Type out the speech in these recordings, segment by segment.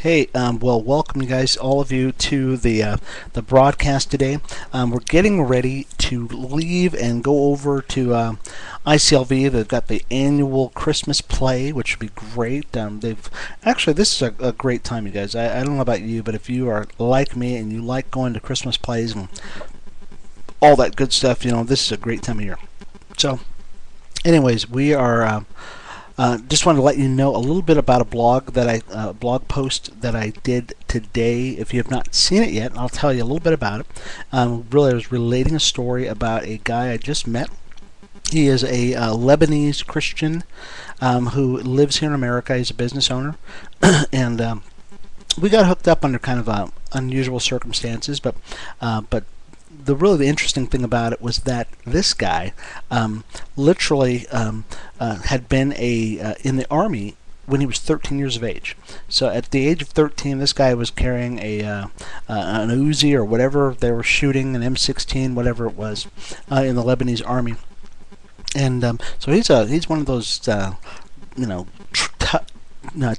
Hey, well, welcome you guys, all of you, to the broadcast today. We're getting ready to leave and go over to ICLV. They've got the annual Christmas play, which would be great. They've actually, this is a great time, you guys. I don't know about you, but if you are like me and you like going to Christmas plays and all that good stuff, this is a great time of year. So, anyways, we are. Just wanted to let you know a little bit about a blog post that I did today. If you have not seen it yet, I'll tell you a little bit about it. Really, I was relating a story about a guy I just met. He is a Lebanese Christian who lives here in America. He's a business owner, and we got hooked up under kind of unusual circumstances, but the interesting thing about it was that this guy literally had been in the army when he was 13 years of age. So at the age of 13, this guy was carrying an Uzi or whatever they were shooting, an M16, whatever it was, in the Lebanese army. And so he's one of those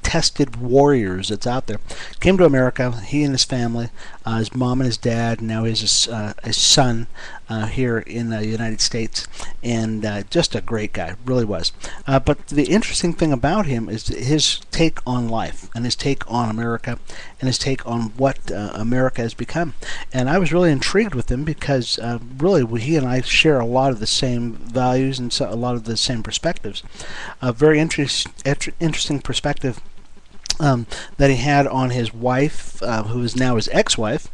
tested warriors that's out there. Came to America, he and his family, his mom and his dad, and now he has his son here in the United States, and just a great guy, really was. But the interesting thing about him is his take on life, and his take on America, and his take on what America has become. And I was really intrigued with him because really he and I share a lot of the same values and a lot of the same perspectives. A very interesting perspective that he had on his wife, who is now his ex-wife,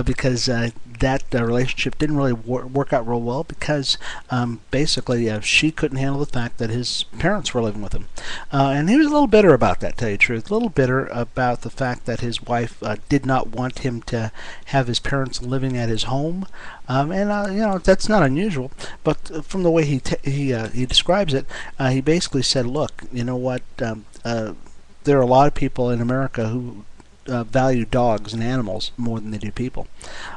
because that relationship didn't really work out real well because basically she couldn't handle the fact that his parents were living with him. And he was a little bitter about that, to tell you the truth. A little bitter about the fact that his wife did not want him to have his parents living at his home. And that's not unusual, but from the way he describes it, he basically said, look, you know what, there are a lot of people in America who value dogs and animals more than they do people,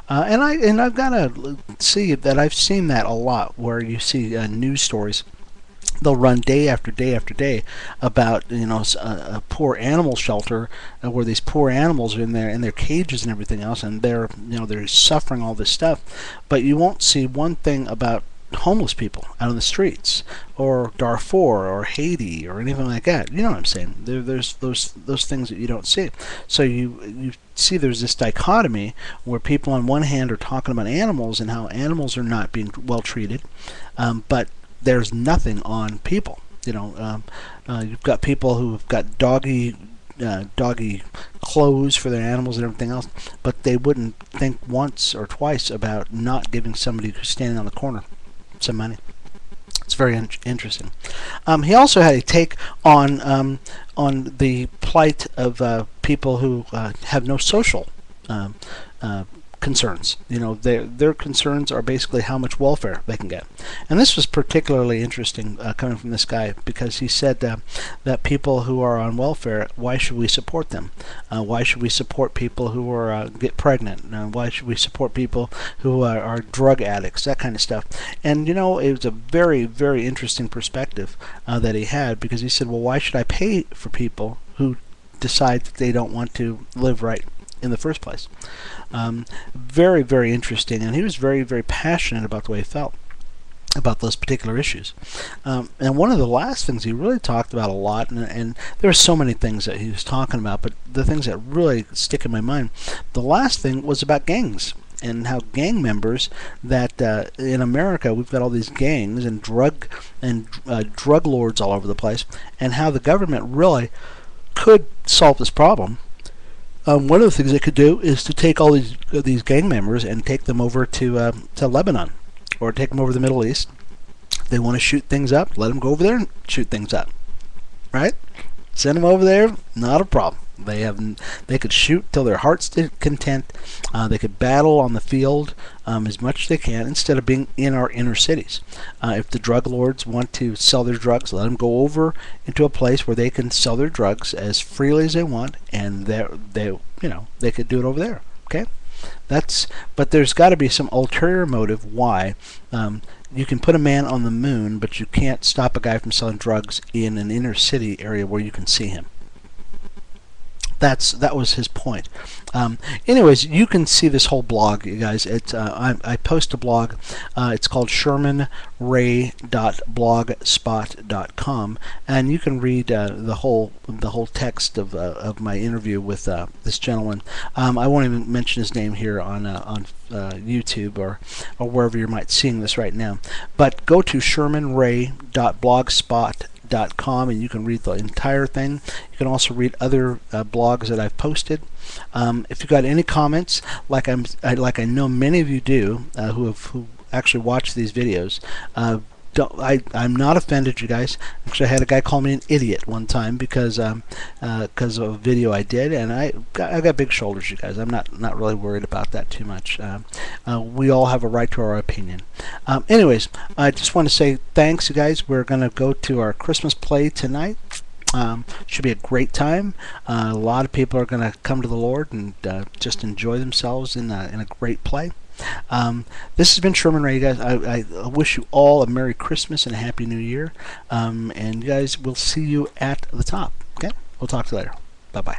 and I've got to see that I've seen that a lot, where you see news stories. They'll run day after day after day about a poor animal shelter where these poor animals are in their cages and everything else, and they're suffering all this stuff, but you won't see one thing about homeless people out on the streets, or Darfur, or Haiti, or anything like that. You know what I'm saying? There's those things that you don't see. So you see there's this dichotomy where people on one hand are talking about animals and how animals are not being well treated, but there's nothing on people. You've got people who've got doggy clothes for their animals and everything else, but they wouldn't think once or twice about not giving somebody who's standing on the corner some money. It's very interesting. He also had a take on the plight of people who have no social concerns. Their concerns are basically how much welfare they can get. And this was particularly interesting coming from this guy, because he said that people who are on welfare, why should we support them? Why should we support people who are get pregnant? Why should we support people who are drug addicts? That kind of stuff. And it was a very, very interesting perspective that he had, because he said, well, why should I pay for people who decide that they don't want to live right in the first place? Very, very interesting, and he was very, very passionate about the way he felt about those particular issues. And one of the last things he really talked about a lot, and there are so many things that he was talking about, but the things that really stick in my mind, the last thing was about gangs, and how gang members, that in America we've got all these gangs and drug lords all over the place, and how the government really could solve this problem. One of the things they could do is to take all these gang members and take them over to Lebanon, or take them over to the Middle East. If they want to shoot things up, let them go over there and shoot things up. Right? Send them over there, not a problem. They could shoot till their heart's content. They could battle on the field as much as they can, instead of being in our inner cities. If the drug lords want to sell their drugs, let them go over into a place where they can sell their drugs as freely as they want, and they could do it over there. Okay, but there's got to be some ulterior motive why. You can put a man on the moon, but you can't stop a guy from selling drugs in an inner city area where you can see him. That was his point. Anyways, you can see this whole blog, you guys. I post a blog. It's called ShermanRay.blogspot.com, and you can read the whole text of my interview with this gentleman. I won't even mention his name here on YouTube or wherever you might seeing this right now. But go to ShermanRay.blogspot.com and you can read the entire thing. You can also read other blogs that I've posted. If you've got any comments, like I know many of you do, who actually watch these videos, I'm not offended, you guys. Actually, I had a guy call me an idiot one time because of a video I did, and I got big shoulders, you guys. I'm not really worried about that too much. We all have a right to our opinion. Anyways, I just want to say thanks, you guys. We're going to go to our Christmas play tonight. Should be a great time. A lot of people are going to come to the Lord and just enjoy themselves in a great play. This has been Sherman Ray, you guys. I wish you all a Merry Christmas and a Happy New Year. And you guys, we'll see you at the top. Okay? We'll talk to you later. Bye-bye.